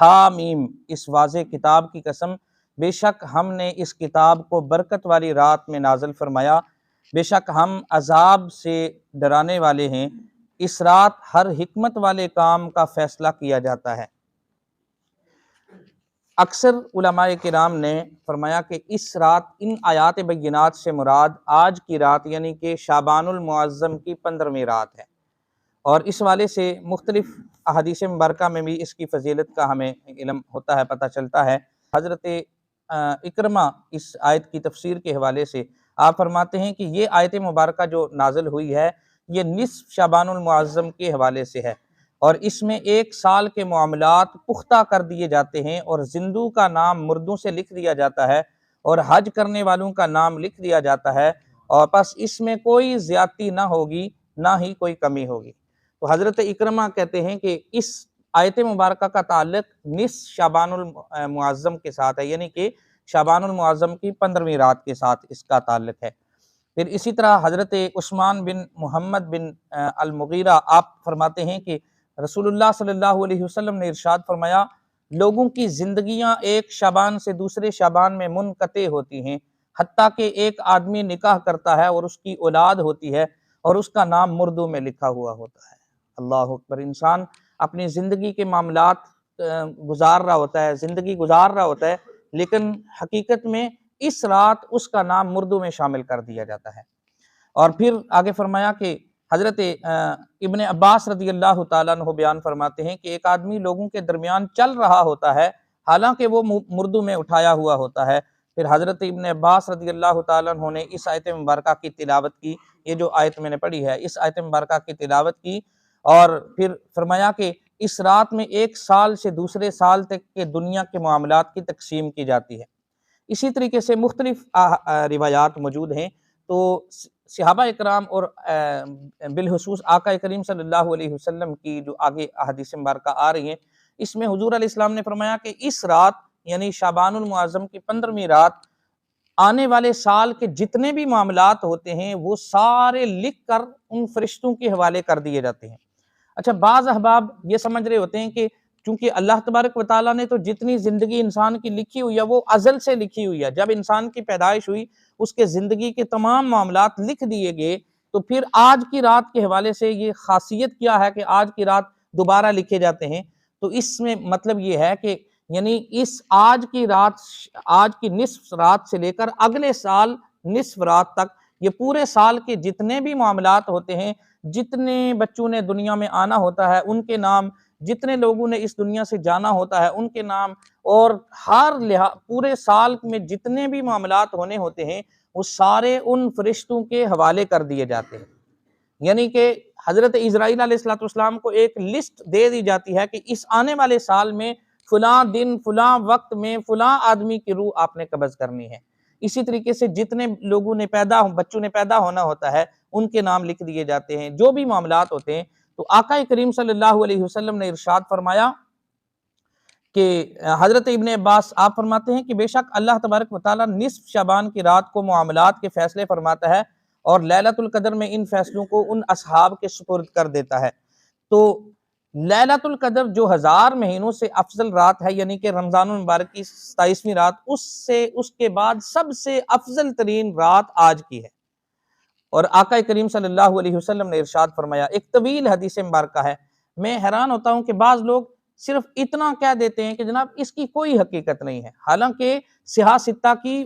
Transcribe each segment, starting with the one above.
हामीम, इस वाज़े किताब की कसम, बेशक हमने इस किताब को बरकत वाली रात में नाज़िल फरमाया, बेशक हम अज़ाब से डराने वाले हैं। इस रात हर हिकमत वाले काम का फैसला किया जाता है। अक्सर उलमाए किराम ने फरमाया कि इस रात, इन आयात बय्यिनात से मुराद आज की रात यानी कि शाबानुल मुअज़्ज़म की 15वीं रात है। और इस वाले से मुख्तलिफ अहादीस मुबारका में भी इसकी फजीलत का हमें इल्म होता है, पता चलता है। हज़रत इकरमा इस आयत की तफसीर के हवाले से आप फरमाते हैं कि ये आयत मुबारका जो नाज़िल हुई है, ये निस्फ़ शाबानुल मुअज़्ज़म के हवाले से है और इसमें एक साल के मामलात पुख्ता कर दिए जाते हैं और जिंदू का नाम मुर्दों से लिख दिया जाता है और हज करने वालों का नाम लिख दिया जाता है और बस इसमें कोई ज़्यादती ना होगी, ना ही कोई कमी होगी। तो हज़रत इकरमा कहते हैं कि इस आयत मुबारका का ताल्लुक निस्फ़ शाबानुल मुअज़्ज़म के साथ है, यानी कि शाबानुल मुअज़्ज़म की 15वीं रात के साथ इसका ताल्लुक है। फिर इसी तरह हज़रत उस्मान बिन मोहम्मद बिन अल मुगीरा आप फरमाते हैं कि रसूलुल्लाह सल्लल्लाहु अलैहि वसल्लम ने इरशाद फरमाया, लोगों की ज़िंदगियाँ एक शाबान से दूसरे शाबान में मुनक़ते होती हैं, हत्ता कि एक आदमी निकाह करता है और उसकी औलाद होती है और उसका नाम मुर्दों में लिखा हुआ होता है। अल्लाहु अकबर। इंसान अपनी ज़िंदगी के मामलात गुजार रहा होता है, ज़िंदगी गुजार रहा होता है, लेकिन हकीकत में इस रात उसका नाम मुर्दों में शामिल कर दिया जाता है। और फिर आगे फरमाया कि हज़रत इब्ने अब्बास रज़ी अल्लाह तआला अन्हु बयान फरमाते हैं कि एक आदमी लोगों के दरमियान चल रहा होता है, हालांकि वो मुर्दों में उठाया हुआ होता है। फिर हज़रत इब्ने अब्बास रज़ी अल्लाह तआला अन्हु ने इस आयत मुबारका की तिलावत की, ये जो आयत मैंने पढ़ी है, इस आयत मुबारका की तिलावत की और फिर फरमाया कि इस रात में एक साल से दूसरे साल तक के दुनिया के मामलात की तकसीम की जाती है। इसी तरीके से मुख्तलिफ रिवायात मौजूद हैं। तो सहाबा इकराम और बिलखुसूस आका करीम सल्लल्लाहु अलैहि वसल्लम की जो आगे अहादीस मुबारका आ रही हैं, इसमें हुजूर अलैहिस्सलाम ने फरमाया कि इस रात यानी शाबानुल मुअज़्ज़म की 15वीं रात आने वाले साल के जितने भी मामलात होते हैं वो सारे लिख कर उन फरिश्तों के हवाले कर दिए जाते हैं। अच्छा, बाज़ अहबाब ये समझ रहे होते हैं कि चूंकि अल्लाह तबारक व तआला ने तो जितनी ज़िंदगी इंसान की लिखी हुई है वो अज़ल से लिखी हुई है, जब इंसान की पैदाइश हुई उसके ज़िंदगी के तमाम मामलात लिख दिए गए, तो फिर आज की रात के हवाले से ये खासियत क्या है कि आज की रात दोबारा लिखे जाते हैं। तो इसमें मतलब ये है कि यानी इस आज की रात, आज की निस्फ रात से लेकर अगले साल निस्फ रात तक, ये पूरे साल के जितने भी मामलात होते हैं, जितने बच्चों ने दुनिया में आना होता है उनके नाम, जितने लोगों ने इस दुनिया से जाना होता है उनके नाम, और हर पूरे साल में जितने भी मामलात होने होते हैं वो सारे उन फरिश्तों के हवाले कर दिए जाते हैं। यानी कि हज़रत इज़राइल अलैहिस्सलाम को एक लिस्ट दे दी जाती है कि इस आने वाले साल में फलां दिन फलां वक्त में फलां आदमी की रूह आपने कब्ज़ करनी है। इसी तरीके से जितने लोगों ने बच्चों ने पैदा होना होता है उनके नाम लिख दिए जाते हैं, जो भी मामलात होते हैं। तो आका करीम सल्लल्लाहु अलैहि वसल्लम ने इरशाद फरमाया कि हज़रत इब्ने अब्बास आप फरमाते हैं कि बेशक अल्लाह तबारक व तआला निस्फ़ शाबान की रात को मामलात के फ़ैसले फरमाता है और लैलतुल क़द्र में इन फ़ैसलों को उन असहाब के सुपुर्द कर देता है। तो लैलतुल क़द्र जो 1000 महीनों से अफ़ज़ल रात है, यानी कि रमज़ानुल मुबारक की 27वीं रात, उससे उसके बाद सबसे अफ़ज़ल तरीन रात आज की है। और आका करीम सल्लल्लाहु अलैहि वसल्लम ने इरशाद फरमाया, एक तवील हदीस मुबारका है। मैं हैरान होता हूँ कि बाज़ लोग सिर्फ इतना कह देते हैं कि जनाब इसकी कोई हकीकत नहीं है, हालांकि सिहा सित्ता की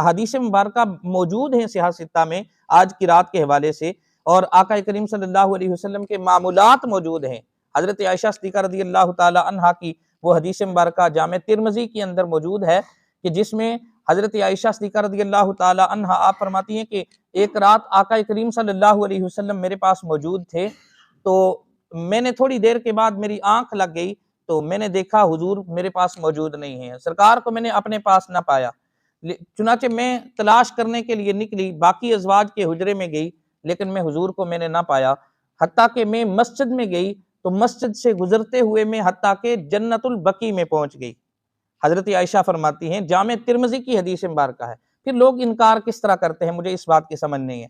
हदीस मुबारका मौजूद हैं सिहा सित्ता में आज की रात के हवाले से, और आका करीम सल्लल्लाहु अलैहि वसल्लम के मामूलात मौजूद हैं। हज़रत आयशा सिद्दीक़ा रज़ियल्लाहु ताला अन्हा की वो हदीस मुबारका जामे तिरमिज़ी के अंदर मौजूद है कि जिसमें हज़रत आयशा सिद्दीक़ा रज़ियल्लाहु ताला अन्हा आप फरमाती हैं कि एक रात आका करीम सल्लल्लाहु अलैहि वसल्लम मेरे पास मौजूद थे, तो मैंने थोड़ी देर के बाद मेरी आंख लग गई, तो मैंने देखा हुजूर मेरे पास मौजूद नहीं है, सरकार को मैंने अपने पास ना पाया। चुनाचे मैं तलाश करने के लिए निकली, बाकी अज़वाज के हुजरे में गई, लेकिन मैं हुजूर को मैंने ना पाया। हत्ता कि मैं मस्जिद में गई तो मस्जिद से गुजरते हुए मैं हत्ता कि जन्नतुल बकी में पहुंच गई। हज़रत आयशा फरमाती हैं, जामे तिरमिज़ी की हदीस मुबारका है। फिर लोग इनकार किस तरह करते हैं, मुझे इस बात की समझ नहीं है।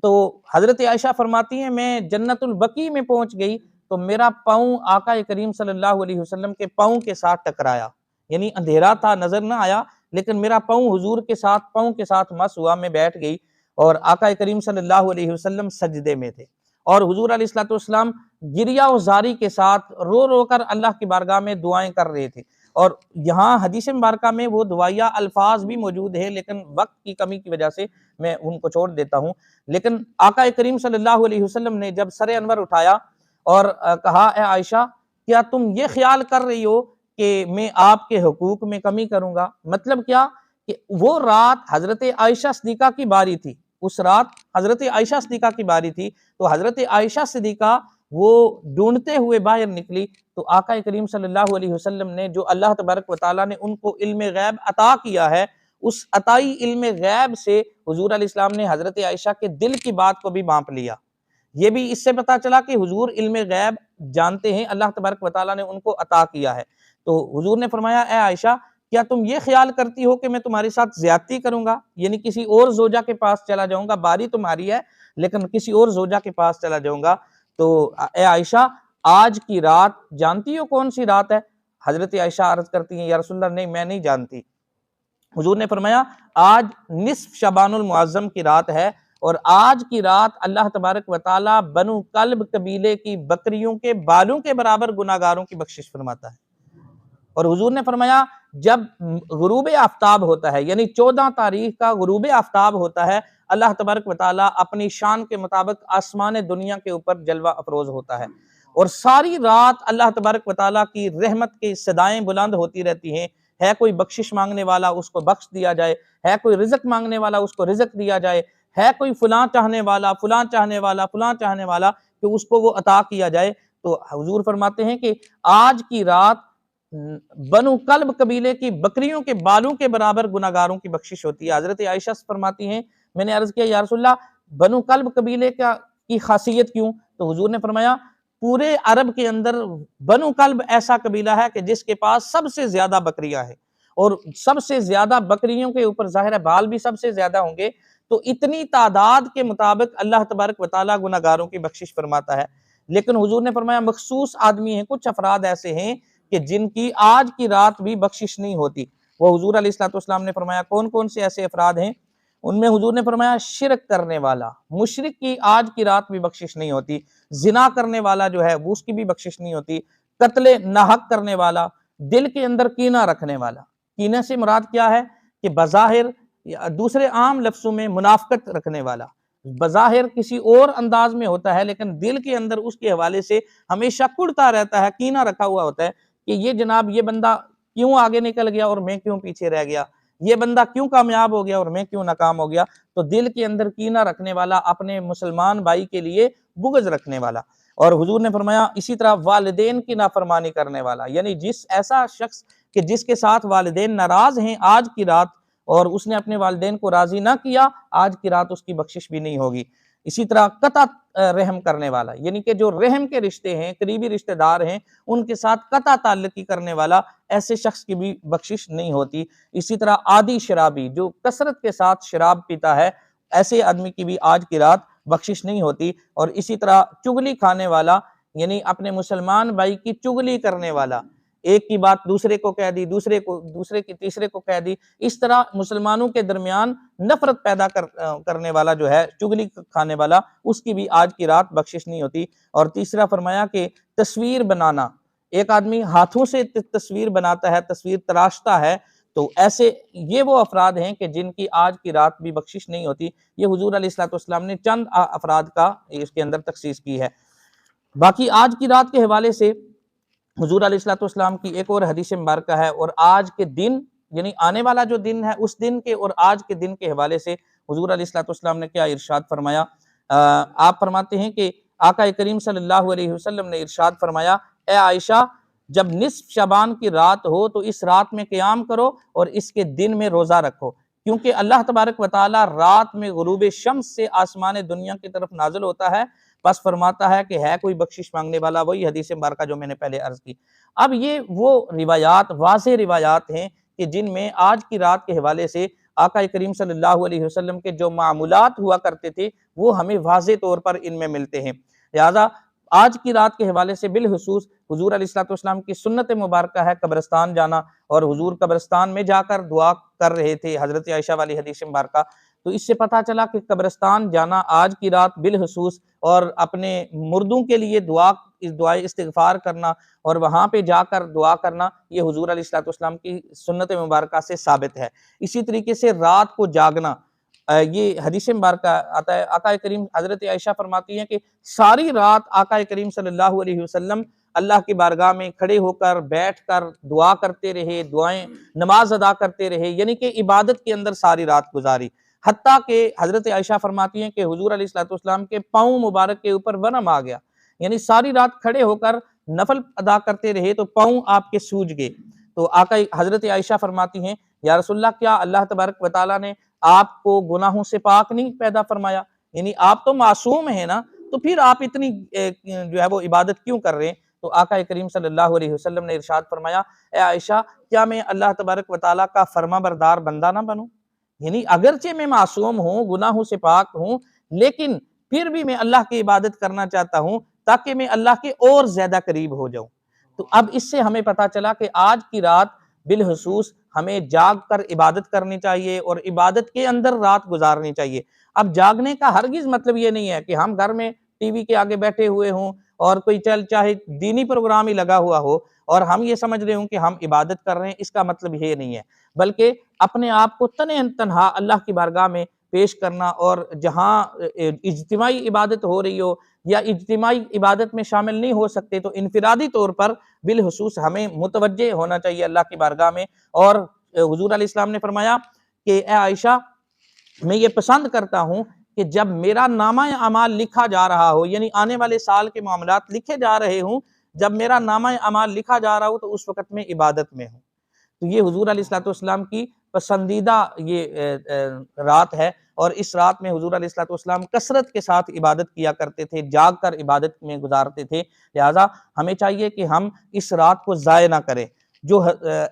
तो हज़रत आयशा फरमाती हैं मैं जन्नतुल बकी में पहुंच गई तो मेरा पाँव आका करीम सल्लल्लाहु अलैहि वसल्लम के पाँव के साथ टकराया, यानी अंधेरा था, नजर ना आया, लेकिन मेरा पाँव हुजूर के साथ, पाँव के साथ मस हुआ, मैं बैठ गई और आका करीम सल्लल्लाहु अलैहि वसल्लम सजदे में थे और हुजूर अलैहिस्सलाम गिरिया जारी के साथ रो रो कर अल्लाह की बारगाह में दुआएं कर रहे थे। और यहाँ हदीस मुबारका में वो दुआया अल्फाज भी मौजूद है, लेकिन वक्त की कमी की वजह से मैं उनको छोड़ देता हूँ। लेकिन आका करीम सल्लल्लाहु अलैहि वसल्लम ने जब सर अनवर उठाया और कहा, ए आयशा, क्या तुम ये ख्याल कर रही हो कि मैं आपके हुकूक में कमी करूंगा? मतलब क्या कि वो रात हजरत आयशा सिद्दीका की बारी थी, उस रात हजरत आयशा सिद्दीका की बारी थी, तो हजरत आयशा सिद्दीका वो ढूंढते हुए बाहर निकली, तो आका करीम सल्लल्लाहु अलैहि वसल्लम ने, जो अल्लाह तबारक व तआला ने उनको इल्म गैब अता किया है, उस अताई इल्म गैब से हुजूर अलैहिस्सलाम ने हजरत आयशा के दिल की बात को भी भांप लिया। ये भी इससे पता चला कि हुजूर इल्म गैब जानते हैं, अल्लाह तबारक व तआला ने उनको अता किया है। तो हुजूर ने फरमाया, ए आयशा, क्या तुम ये ख्याल करती हो कि मैं तुम्हारे साथ ज्यादती करूंगा, यानी किसी और जोजा के पास चला जाऊंगा? बारी तुम्हारी है, लेकिन किसी और जोजा के पास चला जाऊंगा। तो ए आयशा, आज की रात जानती हो कौन सी रात है? हजरत आयशा अर्ज करती हैं, या रसूलल्लाह, नहीं मैं नहीं जानती। हुजूर ने फरमाया, आज निस्फ शबानुल मुअज्जम की रात है और आज की रात अल्लाह तबारक व तआला बनु कल्ब कबीले की बकरियों के बालों के बराबर गुनाहगारों की बख्शिश फरमाता है। और हुजूर ने फरमाया, जब गुरूब आफ्ताब होता है, यानी 14 तारीख का गुरूब आफ्ताब होता है, अल्लाह तबारक व तआला अपनी शान के मुताबिक आसमान दुनिया के ऊपर जलवा अफरोज होता है और सारी रात अल्लाह तबारक व तआला की रहमत की सदाएं बुलंद होती रहती हैं। है कोई बख्शिश मांगने वाला, उसको बख्श दिया जाए, है कोई रिज़्क मांगने वाला, उसको रिज़्क दिया जाए, है कोई फलां चाहने वाला, फलां चाहने वाला, फलां चाहने वाला, कि उसको वो अता किया जाए। तो हुजूर फरमाते हैं कि आज की रात बनु कल्ब कबीले की बकरियों के बालों के बराबर गुनाहगारों की बख्शिश होती है। हजरत आयशा फरमाती हैं, मैंने अर्ज किया, या रसूलल्लाह, बनु कल्ब कबीले का की खासियत क्यों? तो हुजूर ने फरमाया, पूरे अरब के अंदर बनु कल्ब ऐसा कबीला है कि जिसके पास सबसे ज्यादा बकरियां हैं और सबसे ज्यादा बकरियों के ऊपर जाहिर है बाल भी सबसे ज्यादा होंगे। तो इतनी तादाद के मुताबिक अल्लाह तबारक व तआला गुनाहगारों की बख्शिश फरमाता है। लेकिन हुजूर ने फरमाया, मखसूस आदमी हैं, कुछ अफराद ऐसे हैं कि जिनकी आज की रात भी बख्शिश नहीं होती। वो हुजूर अलैहिस्सलाम ने फरमाया, कौन कौन से ऐसे अफराद हैं? उनमें हुजूर ने फरमाया, शिरक करने वाला, मुशरिक की आज की रात भी बख्शिश नहीं होती। जिना करने वाला जो है वो, उसकी भी बख्शिश नहीं होती। कत्ले नाहक करने वाला, दिल के अंदर कीना रखने वाला। कीने से मुराद क्या है कि बज़ाहिर या दूसरे आम लफ्जों में मुनाफकत रखने वाला, बज़ाहिर किसी और अंदाज में होता है लेकिन दिल के अंदर उसके हवाले से हमेशा कुड़ता रहता है, कीना रखा हुआ होता है कि ये जनाब, ये बंदा क्यों आगे निकल गया और मैं क्यों पीछे रह गया, ये बंदा क्यों कामयाब हो गया और मैं क्यों नाकाम हो गया। तो दिल के अंदर कीना रखने वाला, अपने मुसलमान भाई के लिए बुग़्ज़ रखने वाला। और हुजूर ने फरमाया, इसी तरह वालिदैन की नाफरमानी करने वाला, यानी जिस ऐसा शख्स कि जिसके साथ वालिदैन नाराज हैं आज की रात और उसने अपने वालिदैन को राजी ना किया, आज की रात उसकी बख्शिश भी नहीं होगी। इसी तरह कता रहम करने वाला, यानी कि जो रहम के रिश्ते हैं, करीबी रिश्तेदार हैं, उनके साथ कता ताल्लुकी करने वाला, ऐसे शख्स की भी बख्शिश नहीं होती। इसी तरह आदि शराबी, जो कसरत के साथ शराब पीता है, ऐसे आदमी की भी आज की रात बख्शिश नहीं होती। और इसी तरह चुगली खाने वाला, यानी अपने मुसलमान भाई की चुगली करने वाला, एक की बात दूसरे को कह दी, दूसरे की तीसरे को कह दी, इस तरह मुसलमानों के दरमियान नफरत पैदा करने वाला जो है, चुगली खाने वाला, उसकी भी आज की रात बख्शिश नहीं होती। और तीसरा फरमाया कि तस्वीर बनाना, एक आदमी हाथों से तस्वीर बनाता है, तस्वीर तराशता है, तो ऐसे ये वो अफराद हैं कि जिनकी आज की रात भी बख्शिश नहीं होती। ये हुजूर अलैहिस्सलाम ने चंद अफराद का इसके अंदर तखसीस की है। बाकी आज की रात के हवाले से हुजूर अलैहिस्सलाम की एक और हदीस मुबारक है और आज के दिन, यानी आने वाला जो दिन है, उस दिन के और आज के दिन के हवाले से हुजूर अलैहिस्सलाम ने क्या इरशाद फरमाया। आप फरमाते हैं कि आका करीम सल्लल्लाहु अलैहि वसल्लम ने इरशाद फरमाया, ए आयशा, जब निस्फ शबान की रात हो तो इस रात में क़याम करो और इसके दिन में रोज़ा रखो, क्योंकि अल्लाह तबारक व तआला रात में गुरूब शम्स से आसमान दुनिया की तरफ नाजिल होता है, बस फरमाता है कि है कोई बख्शिश मांगने वाला। वही हदीस मुबारका जो मैंने पहले अर्ज की। अब ये वो रिवायात, वाज़ेह रिवायात हैं कि जिनमें आज की रात के हवाले से आका करीम सल्लल्लाहु अलैहि वसल्लम के जो मामूलात हुआ करते थे, वो हमें वाज़ेह तौर पर इनमें मिलते हैं। लिहाजा आज की रात के हवाले से बिलखुसूस हुजूर अलैहिस्सलाम की सुन्नत मुबारक है कब्रिस्तान जाना, और हुजूर कब्रिस्तान में जाकर दुआ कर रहे थे, हज़रत आयशा वाली हदीस मुबारक। तो इससे पता चला कि कब्रिस्तान जाना आज की रात बिलखुसूस, और अपने मुर्दों के लिए दुआए इस्तिग़फ़ार करना और वहाँ पे जाकर दुआ करना, ये हुजूर अलैहिस्सलाम की सुन्नत मुबारक से साबित है। इसी तरीके से रात को जागना, ये हदीस मुबारक आता है, आका करीम हज़रत आयशा फरमाती हैं कि सारी रात आका करीम सल्लल्लाहु अलैहि वसल्लम अल्लाह की बारगाह में खड़े होकर, बैठकर दुआ करते रहे, दुआएं नमाज अदा करते रहे, यानी कि इबादत के अंदर सारी रात गुजारी। हत्ता कि हज़रत आयशा फरमाती हैं कि हुजूर अलैहिस्सलाम के पाँव मुबारक के ऊपर वरम आ गया, यानी सारी रात खड़े होकर नफल अदा करते रहे तो पाँव आपके सूज गए। तो आका हज़रत आयशा फरमाती हैं, या रसूलल्लाह, क्या अल्लाह तबारक व तआला ने आपको गुनाहों से पाक नहीं पैदा फरमाया? यानी आप तो मासूम हैं ना, तो फिर आप इतनी जो है वो इबादत क्यों कर रहे हैं? तो आका करीम सल्लल्लाहु अलैहि वसल्लम ने इरशाद फरमाया, ए आयशा, क्या मैं अल्लाह तबारक व तआला का फरमाबरदार बंदा ना बनूं? यानी अगरचे मैं मासूम हूँ, गुनाहों से पाक हूँ, लेकिन फिर भी मैं अल्लाह की इबादत करना चाहता हूँ ताकि मैं अल्लाह के और ज्यादा करीब हो जाऊं। तो अब इससे हमें पता चला कि आज की रात बिलखुसूस हमें जाग कर इबादत करनी चाहिए और इबादत के अंदर रात गुजारनी चाहिए। अब जागने का हरगिज मतलब ये नहीं है कि हम घर में टीवी के आगे बैठे हुए हों और कोई चाहे दीनी प्रोग्राम ही लगा हुआ हो और हम ये समझ रहे हों कि हम इबादत कर रहे हैं, इसका मतलब ये नहीं है। बल्कि अपने आप को तने तनहा अल्लाह की बारगाह में पेश करना, और जहाँ इज्तिमाई इबादत हो रही हो या इज्तिमाई इबादत में शामिल नहीं हो सकते तो इनफिरादी तौर पर बिलखुसूस हमें मुतवज्जे होना चाहिए अल्लाह की बारगाह में। और हुजूर अलैहिस्सलाम ने फरमाया कि ए आयशा, मैं ये पसंद करता हूँ कि जब मेरा नामा अमाल लिखा जा रहा हो, यानी आने वाले साल के मामलात लिखे जा रहे हों, जब मेरा नामा अमाल लिखा जा रहा हो तो उस वक़्त में इबादत में हूँ। तो ये हुजूर अलैहिस्सलाम की पसंदीदा ये रात है, और इस रात में हुजूर अलैहिस्सलाम कसरत के साथ इबादत किया करते थे, जाग कर इबादत में गुजारते थे। लिहाजा हमें चाहिए कि हम इस रात को ज़ाय ना करें। जो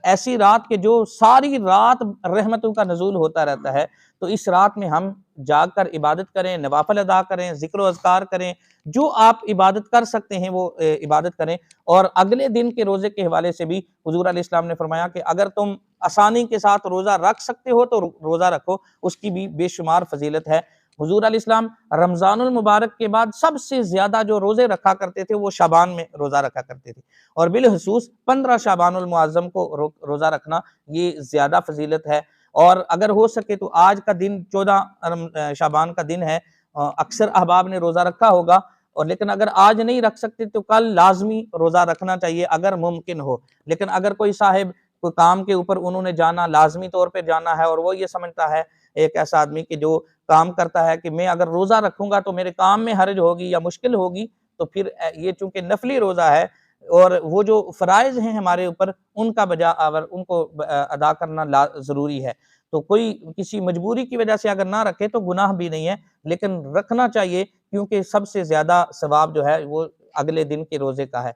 ऐसी रात के जो सारी रात रहमतों का नुज़ूल होता रहता है, तो इस रात में हम जाग कर इबादत करें, नवाफ़िल अदा करें, ज़िक्र व अज़कार करें, जो आप इबादत कर सकते हैं वो इबादत करें। और अगले दिन के रोज़े के हवाले से भी हुजूर अलैहिस्सलाम ने फरमाया कि अगर तुम आसानी के साथ रोज़ा रख सकते हो तो रोज़ा रखो, उसकी भी बेशुमार फ़ज़ीलत है। हुजूर अलैहिस्सलाम रमज़ानुल मुबारक के बाद सबसे ज़्यादा जो रोज़े रखा करते थे वो शाबान में रोज़ा रखा करते थे, और बिलखुसूस 15 शाबानुल मुअज़्ज़म को रोज़ा रखना ये ज़्यादा फ़ज़ीलत है। और अगर हो सके तो आज का दिन 14 शाबान का दिन है, अक्सर अहबाब ने रोज़ा रखा होगा, और लेकिन अगर आज नहीं रख सकते तो कल लाजमी रोज़ा रखना चाहिए अगर मुमकिन हो। लेकिन अगर कोई साहिब कोई काम के ऊपर उन्होंने जाना, लाजमी तौर पे जाना है, और वो ये समझता है, एक ऐसा आदमी कि जो काम करता है कि मैं अगर रोज़ा रखूंगा तो मेरे काम में हर्ज होगी या मुश्किल होगी, तो फिर ये चूंकि नफली रोज़ा है और वो जो फ़राइज़ हैं हमारे ऊपर उनका बजा आवर उनको अदा करना ज़रूरी है। तो कोई किसी मजबूरी की वजह से अगर ना रखे तो गुनाह भी नहीं है, लेकिन रखना चाहिए, क्योंकि सबसे ज़्यादा सवाब जो है वो अगले दिन के रोज़े का है।